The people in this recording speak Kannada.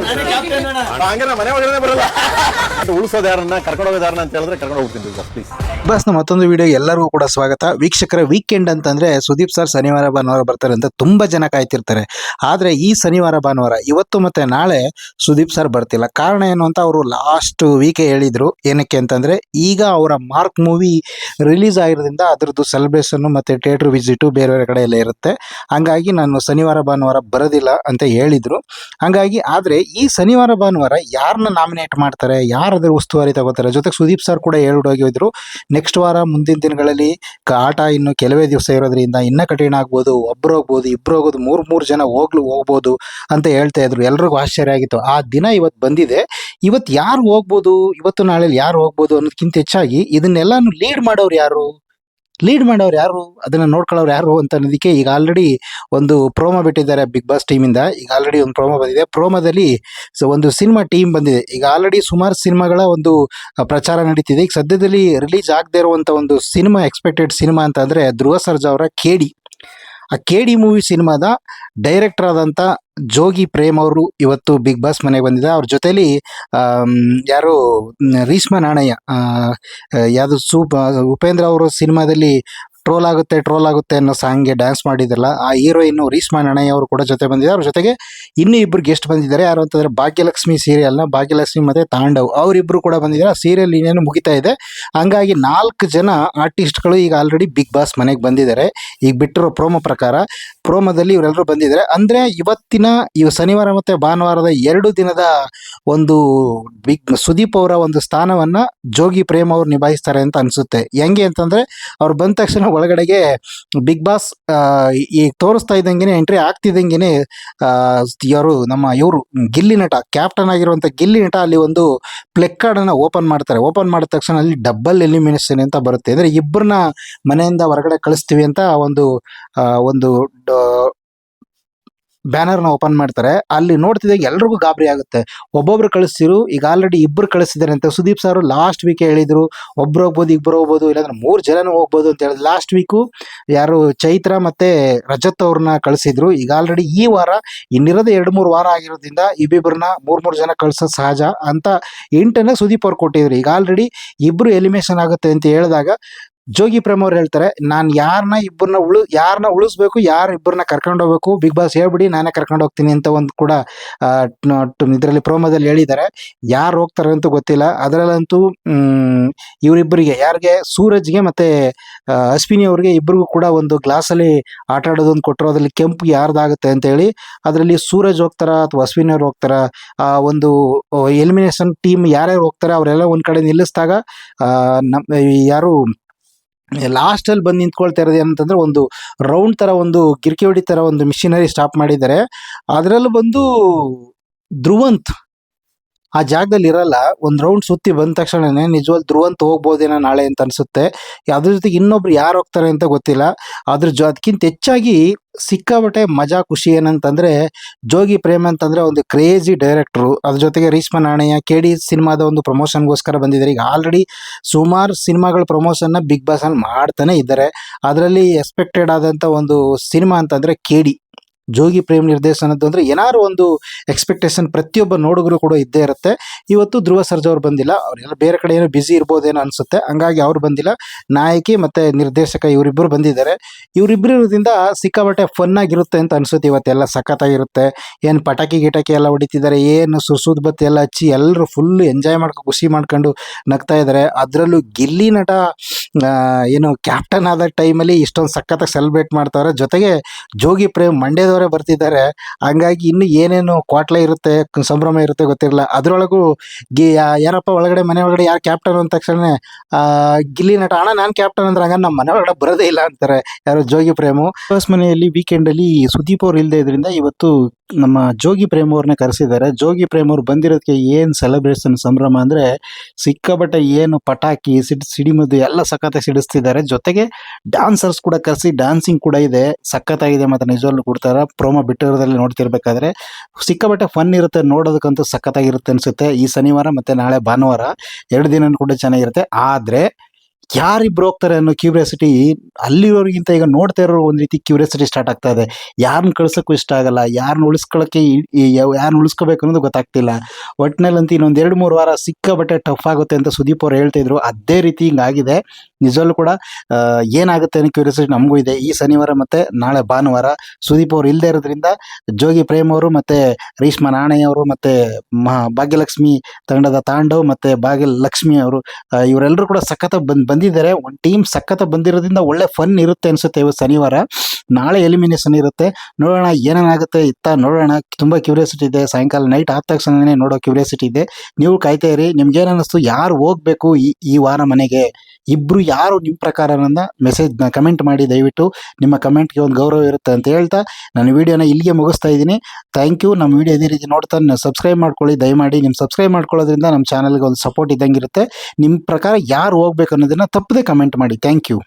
ಹಂಗಾರೆ ಮನೆ ಒಳಗಡೆ ಬರಲ್ಲ. ಉಳಿಸೋದು ಯಾರನ್ನ, ಕರ್ಕೊಂಡು ಹೋಗೋದು ಯಾರನ್ನ ಅಂತ ಹೇಳಿದ್ರೆ ಕರ್ಕೊಂಡು ಹೋಗ್ತೀನಿ ಸರ್ ಪ್ಲೀಸ್. ಬಸ್ನ ಮತ್ತೊಂದು ವಿಡಿಯೋ ಎಲ್ಲರಿಗೂ ಕೂಡ ಸ್ವಾಗತ. ವೀಕ್ಷಕರ, ವೀಕೆಂಡ್ ಅಂತಂದ್ರೆ ಸುದೀಪ್ ಸರ್ ಶನಿವಾರ ಭಾನುವಾರ ಬರ್ತಾರೆ ಅಂತ ತುಂಬಾ ಜನ ಕಾಯ್ತಿರ್ತಾರೆ. ಆದ್ರೆ ಈ ಶನಿವಾರ ಭಾನುವಾರ ಇವತ್ತು ಮತ್ತೆ ನಾಳೆ ಸುದೀಪ್ ಸರ್ ಬರ್ತಿಲ್ಲ. ಕಾರಣ ಏನು ಅಂತ ಅವರು ಲಾಸ್ಟ್ ವೀಕೆ ಹೇಳಿದ್ರು. ಏನಕ್ಕೆ ಅಂತಂದ್ರೆ ಈಗ ಅವರ ಮಾರ್ಕ್ ಮೂವಿ ರಿಲೀಸ್ ಆಗಿರೋದ್ರಿಂದ ಅದ್ರದ್ದು ಸೆಲೆಬ್ರೇಷನ್ ಮತ್ತೆ ಥಿಯೇಟರ್ ವಿಸಿಟ್ ಬೇರೆ ಬೇರೆ ಕಡೆ ಎಲ್ಲ ಇರುತ್ತೆ. ಹಂಗಾಗಿ ನಾನು ಶನಿವಾರ ಭಾನುವಾರ ಬರೋದಿಲ್ಲ ಅಂತ ಹೇಳಿದ್ರು. ಹಂಗಾಗಿ ಆದ್ರೆ ಈ ಶನಿವಾರ ಭಾನುವಾರ ಯಾರನ್ನ ನಾಮಿನೇಟ್ ಮಾಡ್ತಾರೆ, ಯಾರಾದ್ರೂ ಉಸ್ತುವಾರಿ ತಗೋತಾರೆ. ಜೊತೆಗೆ ಸುದೀಪ್ ಸರ್ ಕೂಡ ಹೋಗಿದ್ರು ನೆಕ್ಸ್ಟ್ ವಾರ ಮುಂದಿನ ದಿನಗಳಲ್ಲಿ ಆಟ ಇನ್ನು ಕೆಲವೇ ದಿವಸ ಇರೋದ್ರಿಂದ ಇನ್ನ ಕಠಿಣ ಆಗ್ಬೋದು, ಒಬ್ರು ಹೋಗ್ಬೋದು, ಇಬ್ರು ಹೋಗೋದು, ಮೂರ್ ಜನ ಹೋಗ್ಬೋದು ಅಂತ ಹೇಳ್ತಾ ಇದ್ರು. ಎಲ್ರಿಗೂ ಆಶ್ಚರ್ಯ ಆಗಿತ್ತು. ಆ ದಿನ ಇವತ್ತು ಬಂದಿದೆ. ಇವತ್ತು ಯಾರು ಹೋಗ್ಬೋದು, ಇವತ್ತು ನಾಳೆ ಯಾರು ಹೋಗ್ಬೋದು ಅನ್ನೋದಕ್ಕಿಂತ ಹೆಚ್ಚಾಗಿ ಇದನ್ನೆಲ್ಲಾನು ಲೀಡ್ ಮಾಡೋರು ಯಾರು, ಅದನ್ನ ನೋಡ್ಕೊಳ್ಳೋರು ಯಾರು ಅಂತ ಅನ್ನೋದಕ್ಕೆ ಈಗ ಆಲ್ರೆಡಿ ಒಂದು ಪ್ರೋಮೋ ಬಿಟ್ಟಿದ್ದಾರೆ ಬಿಗ್ ಬಾಸ್ ಟೀಮಿಂದ. ಈಗ ಆಲ್ರೆಡಿ ಒಂದು ಪ್ರೋಮೋ ಬಂದಿದೆ. ಪ್ರೋಮೋದಲ್ಲಿ ಒಂದು ಸಿನಿಮಾ ಟೀಮ್ ಬಂದಿದೆ. ಈಗ ಆಲ್ರೆಡಿ ಸುಮಾರು ಸಿನಿಮಾಗಳ ಒಂದು ಪ್ರಚಾರ ನಡೀತಿದೆ. ಈಗ ಸದ್ಯದಲ್ಲಿ ರಿಲೀಸ್ ಆಗದೆ ಇರುವಂತ ಒಂದು ಸಿನಿಮಾ, ಎಕ್ಸ್ಪೆಕ್ಟೆಡ್ ಸಿನಿಮಾ ಅಂತ ಅಂದ್ರೆ ಧ್ರುವ ಸರ್ಜಾ ಅವರ ಕೇಡಿ. ಆ ಕೇಡಿ ಮೂವಿ ಸಿನಿಮಾದ ಡೈರೆಕ್ಟರ್ ಆದಂತ ಜೋಗಿ ಪ್ರೇಮ್ ಅವರು ಇವತ್ತು ಬಿಗ್ ಬಾಸ್ ಮನೆಗೆ ಬಂದಿದೆ. ಅವ್ರ ಜೊತೆಲಿ ಯಾರು ರೀಶ್ಮಾ ನಾಣಯ್ಯ, ಯಾವುದು ಉಪೇಂದ್ರ ಅವರು ಸಿನಿಮಾದಲ್ಲಿ ಟ್ರೋಲ್ ಆಗುತ್ತೆ ಅನ್ನೋ ಸಾಂಗ್ಗೆ ಡ್ಯಾನ್ಸ್ ಮಾಡಿದ್ರಲ್ಲ, ಆ ಹೀರೋಯಿನ್ ರೀಶ್ಮಾ ನಾಣಯ್ಯ ಅವರು ಕೂಡ ಜೊತೆ ಬಂದಿದ್ದಾರೆ. ಅವ್ರ ಜೊತೆಗೆ ಇನ್ನೂ ಇಬ್ರು ಗೆಸ್ಟ್ ಬಂದಿದ್ದಾರೆ. ಯಾರು ಅಂತಂದ್ರೆ ಭಾಗ್ಯಲಕ್ಷ್ಮಿ ಸೀರಿಯಲ್ನ ಭಾಗ್ಯಲಕ್ಷ್ಮಿ ಮತ್ತೆ ತಾಂಡವ್ ಅವರಿಬ್ರು ಕೂಡ ಬಂದಿದ್ದಾರೆ. ಆ ಸೀರಿಯಲ್ ಇನ್ನೇನು ಮುಗಿತಾ ಇದೆ. ಹಂಗಾಗಿ 4 ಜನ ಆರ್ಟಿಸ್ಟ್ಗಳು ಈಗ ಆಲ್ರೆಡಿ ಬಿಗ್ ಬಾಸ್ ಮನೆಗೆ ಬಂದಿದ್ದಾರೆ. ಈಗ ಬಿಟ್ಟಿರೋ ಪ್ರೋಮೋ ಪ್ರಕಾರ ಪ್ರೋಮೋದಲ್ಲಿ ಇವರೆಲ್ಲರೂ ಬಂದಿದ್ದಾರೆ. ಅಂದ್ರೆ ಇವತ್ತಿನ ಶನಿವಾರ ಮತ್ತೆ ಭಾನುವಾರದ 2 ದಿನದ ಒಂದು ಸುದೀಪ್ ಅವರ ಒಂದು ಸ್ಥಾನವನ್ನ ಜೋಗಿ ಪ್ರೇಮ್ ಅವರು ನಿಭಾಯಿಸ್ತಾರೆ ಅಂತ ಅನ್ಸುತ್ತೆ. ಹೆಂಗೆ ಅಂತಂದ್ರೆ ಅವ್ರು ಬಂದ ತಕ್ಷಣ ಒಳಗಡೆಗೆ ಬಿಗ್ ಬಾಸ್ ಈ ತೋರಿಸ್ತಾ ಇದ್ದಂಗೆನೆ, ಎಂಟ್ರಿ ಆಗ್ತಿದ್ದಂಗೆನೆ ಇವರು ಗಿಲ್ಲಿ ನಟ, ಕ್ಯಾಪ್ಟನ್ ಆಗಿರುವಂತ ಗಿಲ್ಲಿ ನಟ ಅಲ್ಲಿ ಒಂದು ಪ್ಲೆಕ್ ಕಾರ್ಡ್ ಅನ್ನ ಓಪನ್ ಮಾಡ್ತಾರೆ. ಓಪನ್ ಮಾಡಿದ ತಕ್ಷಣ ಅಲ್ಲಿ ಡಬಲ್ ಎಲಿಮಿನೇಷನ್ ಅಂತ ಬರುತ್ತೆ. ಅಂದ್ರೆ ಇಬ್ಬರನ್ನ ಮನೆಯಿಂದ ಹೊರಗಡೆ ಕಳಿಸ್ತೀವಿ ಅಂತ ಒಂದು ಬ್ಯಾನರ್ನ ಓಪನ್ ಮಾಡ್ತಾರೆ. ಅಲ್ಲಿ ನೋಡ್ತಿದ್ದಾಗ ಎಲ್ರಿಗೂ ಗಾಬರಿ ಆಗುತ್ತೆ. ಒಬ್ಬೊಬ್ರು ಕಳಿಸ್ತಿರು, ಈಗ ಆಲ್ರೆಡಿ ಇಬ್ಬರು ಕಳಿಸಿದ್ದಾರೆ ಅಂತ ಸುದೀಪ್ ಸರ್ ಲಾಸ್ಟ್ ವೀಕ್ ಹೇಳಿದ್ರು. ಒಬ್ರು ಹೋಗ್ಬೋದು, ಇಬ್ಬರು ಹೋಗ್ಬೋದು, ಇಲ್ಲಾಂದ್ರೆ 3 ಜನನೂ ಹೋಗ್ಬೋದು ಅಂತ ಹೇಳಿದ್ರು. ಲಾಸ್ಟ್ ವೀಕು ಯಾರು ಚೈತ್ರ ಮತ್ತೆ ರಜತ್ ಅವ್ರನ್ನ ಕಳಿಸಿದ್ರು. ಈಗ ಆಲ್ರೆಡಿ ಈ ವಾರ ಇನ್ನಿರೋದು 2-3 ವಾರ ಆಗಿರೋದ್ರಿಂದ ಇಬ್ಬಿಬ್ಬರನ್ನ 3 ಜನ ಕಳ್ಸೋದು ಸಹಜ ಅಂತ ಇಂಟನ್ನ ಸುದೀಪ್ ಅವ್ರು ಕೊಟ್ಟಿದ್ರು. ಈಗ ಆಲ್ರೆಡಿ ಇಬ್ರು ಎಲಿಮಿನೇಷನ್ ಆಗುತ್ತೆ ಅಂತ ಹೇಳಿದಾಗ ಜೋಗಿ ಪ್ರೇಮ್ ಅವ್ರು ಹೇಳ್ತಾರೆ, ನಾನು ಯಾರನ್ನ ಉಳಿಸ್ಬೇಕು, ಇಬ್ಬರನ್ನ ಕರ್ಕೊಂಡು ಹೋಗ್ಬೇಕು, ಬಿಗ್ ಬಾಸ್ ಹೇಳ್ಬಿಡಿ, ನಾನೇ ಕರ್ಕೊಂಡು ಹೋಗ್ತೀನಿ ಅಂತ ಒಂದು ಕೂಡ ಇದರಲ್ಲಿ ಪ್ರೋಮೋದಲ್ಲಿ ಹೇಳಿದ್ದಾರೆ. ಯಾರು ಹೋಗ್ತಾರೆ ಅಂತ ಗೊತ್ತಿಲ್ಲ. ಅದರಲ್ಲಂತೂ ಇವರಿಬ್ಬರಿಗೆ, ಯಾರಿಗೆ ಸೂರಜ್ಗೆ ಮತ್ತೆ ಅಶ್ವಿನಿ ಅವ್ರಿಗೆ ಇಬ್ಬರಿಗೂ ಕೂಡ ಒಂದು ಗ್ಲಾಸಲ್ಲಿ ಆಟ ಆಡೋದೊಂದು ಕೊಟ್ಟರು. ಅದರಲ್ಲಿ ಕೆಂಪು ಯಾರ್ದಾಗುತ್ತೆ ಅಂತ ಹೇಳಿ ಅದರಲ್ಲಿ ಸೂರಜ್ ಹೋಗ್ತಾರ ಅಥವಾ ಅಶ್ವಿನಿ ಅವ್ರು ಹೋಗ್ತಾರ, ಒಂದು ಎಲಿಮಿನೇಷನ್ ಟೀಮ್ ಯಾರ್ಯಾರು ಹೋಗ್ತಾರೆ ಅವರೆಲ್ಲ ಒಂದ್ ಕಡೆ ನಿಲ್ಲಿಸಿದಾಗ ಯಾರು ಲಾಸ್ಟ್ ಅಲ್ಲಿ ಬಂದು ನಿಂತ್ಕೊಳ್ತಾ ಇರೋದು ಏನಂತಂದ್ರೆ ಒಂದು ರೌಂಡ್ ತರ, ಒಂದು ಗಿರ್ಕಿ ಹೊಡಿ ತರ ಒಂದು ಮಿಷಿನರಿ ಸ್ಟಾಪ್ ಮಾಡಿದ್ದಾರೆ. ಅದರಲ್ಲೂ ಬಂದು ಧ್ರುವಂತ್ ಆ ಜಾಗದಲ್ಲಿ ಇರಲ್ಲ. ಒಂದು ರೌಂಡ್ ಸುತ್ತಿ ಬಂದ ತಕ್ಷಣನೇ ನಿಜವಾಗ್ಲೂ ಧ್ರುವಂತ್ ಹೋಗ್ಬೋದೇನೋ ನಾಳೆ ಅಂತ ಅನ್ಸುತ್ತೆ. ಅದ್ರ ಜೊತೆಗೆ ಇನ್ನೊಬ್ರು ಯಾರು ಹೋಗ್ತಾರೆ ಅಂತ ಗೊತ್ತಿಲ್ಲ. ಅದಕ್ಕಿಂತ ಹೆಚ್ಚಾಗಿ ಸಿಕ್ಕಾಬಟ್ಟೆ ಮಜಾ ಖುಷಿ ಏನಂತಂದ್ರೆ ಜೋಗಿ ಪ್ರೇಮ್ ಅಂತಂದ್ರೆ ಒಂದು ಕ್ರೇಜಿ ಡೈರೆಕ್ಟ್ರು. ಅದ್ರ ಜೊತೆಗೆ ರೀಶ್ಮಾ ನಾಣಯ್ಯ ಕೇಡಿ ಸಿನಿಮಾದ ಒಂದು ಪ್ರಮೋಷನ್ಗೋಸ್ಕರ ಬಂದಿದ್ದಾರೆ. ಈಗ ಆಲ್ರೆಡಿ ಸುಮಾರು ಸಿನಿಮಾಗಳ ಪ್ರಮೋಷನ್ನ ಬಿಗ್ ಬಾಸ್ ಅಲ್ಲಿ ಮಾಡ್ತಾನೆ ಇದ್ದಾರೆ. ಅದರಲ್ಲಿ ಎಕ್ಸ್ಪೆಕ್ಟೆಡ್ ಆದಂತ ಒಂದು ಸಿನಿಮಾ ಅಂತಂದ್ರೆ ಕೇಡಿ. ಜೋಗಿ ಪ್ರೇಮ್ ನಿರ್ದೇಶನದ್ದು ಅಂದ್ರೆ ಏನಾದ್ರು ಒಂದು ಎಕ್ಸ್ಪೆಕ್ಟೇಷನ್ ಪ್ರತಿಯೊಬ್ಬ ನೋಡುಗರು ಕೂಡ ಇದ್ದೇ ಇರುತ್ತೆ. ಇವತ್ತು ಧ್ರುವ ಸರ್ಜಾ ಅವ್ರು ಬಂದಿಲ್ಲ. ಅವರೆಲ್ಲ ಬೇರೆ ಕಡೆ ಏನೋ ಬಿಸಿ ಇರ್ಬೋದೇನೋ ಅನ್ಸುತ್ತೆ. ಹಂಗಾಗಿ ಅವ್ರು ಬಂದಿಲ್ಲ. ನಾಯಕಿ ಮತ್ತೆ ನಿರ್ದೇಶಕ ಇವರಿಬ್ಬರು ಬಂದಿದ್ದಾರೆ. ಇವರಿಬ್ಬರು ಇರೋದ್ರಿಂದ ಸಿಕ್ಕಾಬಟ್ಟೆ ಫನ್ ಆಗಿರುತ್ತೆ ಅಂತ ಅನ್ಸುತ್ತೆ. ಇವತ್ತೆಲ್ಲ ಸಖತ್ತಾಗಿರುತ್ತೆ. ಏನು ಪಟಾಕಿ ಗಿಟಾಕಿ ಎಲ್ಲ ಹೊಡಿತಿದ್ದಾರೆ, ಏನು ಸುರ್ಸುದ್ ಬತ್ತಿ ಎಲ್ಲ ಹಚ್ಚಿ ಎಲ್ಲರೂ ಫುಲ್ ಎಂಜಾಯ್ ಖುಷಿ ಮಾಡ್ಕೊಂಡು ನಗ್ತಾ ಇದ್ದಾರೆ. ಅದರಲ್ಲೂ ಗಿಲ್ಲಿ ನಟ ಏನು ಕ್ಯಾಪ್ಟನ್ ಆದ ಟೈಮಲ್ಲಿ ಇಷ್ಟೊಂದು ಸಖತ್ತಾಗಿ ಸೆಲೆಬ್ರೇಟ್ ಮಾಡ್ತಾರೆ. ಜೊತೆಗೆ ಜೋಗಿ ಪ್ರೇಮ್ ಮಂಡ್ಯದವರೇ ಬರ್ತಿದ್ದಾರೆ. ಹಂಗಾಗಿ ಇನ್ನು ಏನೇನು ಕ್ವಾಟ್ಲೆ ಇರುತ್ತೆ, ಸಂಭ್ರಮ ಇರುತ್ತೆ ಗೊತ್ತಿರಲ್ಲ. ಅದ್ರೊಳಗೂ ಯಾರಪ್ಪ ಮನೆ ಒಳಗಡೆ ಯಾರು ಕ್ಯಾಪ್ಟನ್ ಅಂದ ತಕ್ಷಣ ಗಿಲ್ಲಿ ನಟ, ಅಣ್ಣ ನಾನು ಕ್ಯಾಪ್ಟನ್ ಅಂದ್ರೆ ಹಂಗ ನಮ್ಮ ಮನೆ ಒಳಗಡೆ ಬರೋದೇ ಇಲ್ಲ ಅಂತಾರೆ ಯಾರು ಜೋಗಿ ಪ್ರೇಮು. ಬಸ್ ಮನೆಯಲ್ಲಿ ವೀಕೆಂಡ್ ಅಲ್ಲಿ ಸುದೀಪ್ ಅವ್ರು ಇಲ್ಲದೆ ಇದ್ರಿಂದ ಇವತ್ತು ನಮ್ಮ ಜೋಗಿ ಪ್ರೇಮ್ ಅವ್ರನ್ನ ಕರೆಸಿದ್ದಾರೆ. ಜೋಗಿ ಪ್ರೇಮ್ ಅವ್ರು ಬಂದಿರೋದಕ್ಕೆ ಏನ್ ಸೆಲೆಬ್ರೇಷನ್ ಸಂಭ್ರಮ ಅಂದ್ರೆ ಸಿಕ್ಕಾಬಟ್ಟೆ ಏನು ಪಟಾಕಿ ಸಿಡಿಮದ್ದು ಎಲ್ಲ ಸಖತ್ತಾಗಿ ಸಿಡಿಸ್ತಿದ್ದಾರೆ. ಜೊತೆಗೆ ಡಾನ್ಸರ್ಸ್ ಕೂಡ ಕರೆಸಿ ಡ್ಯಾನ್ಸಿಂಗ್ ಕೂಡ ಇದೆ. ಸಖತ್ತಾಗಿದೆ. ಮತ್ತೆ ನಿಜವಾಗ್ಲೂ ಕೊಡ್ತಾರ. ಪ್ರೋಮೋ ಬಿಟ್ಟಿರೋದ್ರಲ್ಲಿ ನೋಡ್ತಿರ್ಬೇಕಾದ್ರೆ ಸಿಕ್ಕಾಬಟ್ಟೆ ಫನ್ ಇರುತ್ತೆ. ನೋಡೋದಕ್ಕಂತೂ ಸಖತ್ತಾಗಿರುತ್ತೆ ಅನ್ಸುತ್ತೆ. ಈ ಶನಿವಾರ ಮತ್ತೆ ನಾಳೆ ಭಾನುವಾರ 2 ದಿನ ಕೂಡ ಚೆನ್ನಾಗಿರುತ್ತೆ. ಆದ್ರೆ ಯಾರಿಬ್ರು ಹೋಗ್ತಾರೆ ಅನ್ನೋ ಕ್ಯೂರಿಯಾಸಿಟಿ ಅಲ್ಲಿರೋರಿಗಿಂತ ಈಗ ನೋಡ್ತಾ ಇರೋ ಒಂದು ರೀತಿ ಕ್ಯೂರಿಯಾಸಿಟಿ ಸ್ಟಾರ್ಟ್ ಆಗ್ತಾ ಇದೆ. ಯಾರನ್ನ ಕಳ್ಸೋಕ್ಕೂ ಇಷ್ಟ ಆಗಲ್ಲ, ಯಾರನ್ನ ಉಳಿಸ್ಕೊಳ್ಳೋಕ್ಕೆ ಯಾರನ್ನ ಉಳಿಸ್ಕೋಬೇಕು ಅನ್ನೋದು ಗೊತ್ತಾಗ್ತಿಲ್ಲ. ಒಟ್ಟಿನಲ್ಲಂತೂ ಇನ್ನೊಂದು 2-3 ವಾರ ಸಿಕ್ಕಾಬಟ್ಟೆ ಟಫ್ ಆಗುತ್ತೆ ಅಂತ ಸುದೀಪ್ ಅವ್ರು ಹೇಳ್ತಿದ್ರು. ಅದೇ ರೀತಿ ಹಿಂಗಾಗಿದೆ. ನಿಜವಲ್ಲೂ ಕೂಡ ಏನಾಗುತ್ತೆ ಅನ್ನೋ ಕ್ಯೂರಿಯಾಸಿಟಿ ನಮಗೂ ಇದೆ. ಈ ಶನಿವಾರ ಮತ್ತು ನಾಳೆ ಭಾನುವಾರ ಸುದೀಪ್ ಅವ್ರು ಇಲ್ಲದೆ ಇರೋದ್ರಿಂದ ಜೋಗಿ ಪ್ರೇಮ್ ಅವರು ಮತ್ತು ರೇಷ್ಮಾ ನಾಣಯ್ಯ ಅವರು ಮತ್ತು ಭಾಗ್ಯಲಕ್ಷ್ಮಿ ತಂಡದ ತಾಂಡವ್ ಮತ್ತು ಭಾಗ್ಯಲಕ್ಷ್ಮಿ ಅವರು ಇವರೆಲ್ಲರೂ ಕೂಡ ಸಖತ್ತಾಗಿ ಬಂದಿದ್ದಾರೆ. ಒಂದು ಟೀಮ್ ಸಖತ್ತಾಗಿ ಬಂದಿರೋದ್ರಿಂದ ಒಳ್ಳೆ ಫನ್ ಇರುತ್ತೆ ಅನಿಸುತ್ತೆ. ಇವತ್ತು ಶನಿವಾರ, ನಾಳೆ ಎಲಿಮಿನೇಷನ್ ಇರುತ್ತೆ. ನೋಡೋಣ ಏನೇನಾಗುತ್ತೆ ಇತ್ತ ನೋಡೋಣ. ತುಂಬ ಕ್ಯೂರಿಯಾಸಿಟಿ ಇದೆ. ಸಾಯಂಕಾಲ ನೈಟ್ ಆದ ತಕ್ಷಣನೇ ನೋಡೋ ಕ್ಯೂರಿಯಾಸಿಟಿ ಇದೆ. ನೀವು ಕಾಯ್ತಾ ಇರಿ. ನಿಮ್ಗೇನು ಅನ್ನಿಸ್ತು, ಯಾರು ಹೋಗಬೇಕು ಈ ವಾರ ಮನೆಗೆ? ಇಬ್ಬರು ಯಾರು ನಿಮ್ಮ ಪ್ರಕಾರ ನನ್ನ ಕಮೆಂಟ್ ಮಾಡಿ. ದಯವಿಟ್ಟು ನಿಮ್ಮ ಕಮೆಂಟ್ಗೆ ಒಂದು ಗೌರವ ಇರುತ್ತೆ ಅಂತ ಹೇಳ್ತಾ ನಾನು ವಿಡಿಯೋನ ಇಲ್ಲಿಗೆ ಮುಗಿಸ್ತಾ ಇದ್ದೀನಿ. Thank you. ನಮ್ಮ ವಿಡಿಯೋ ಇದೇ ರೀತಿ ನೋಡ್ತಾ ಸಬ್ಸ್ಕ್ರೈಬ್ ಮಾಡ್ಕೊಳ್ಳಿ ದಯಮಾಡಿ. ನಿಮ್ಮ ಸಬ್ಸ್ಕ್ರೈಬ್ ಮಾಡ್ಕೊಳ್ಳೋದ್ರಿಂದ ನಮ್ಮ ಚಾನಲ್ಗೆ ಒಂದು ಸಪೋರ್ಟ್ ಇದ್ದಂಗಿರುತ್ತೆ. ನಿಮ್ಮ ಪ್ರಕಾರ ಯಾರು ಹೋಗ್ಬೇಕು ಅನ್ನೋದನ್ನು ತಪ್ಪದೆ ಕಮೆಂಟ್ ಮಾಡಿ. Thank you.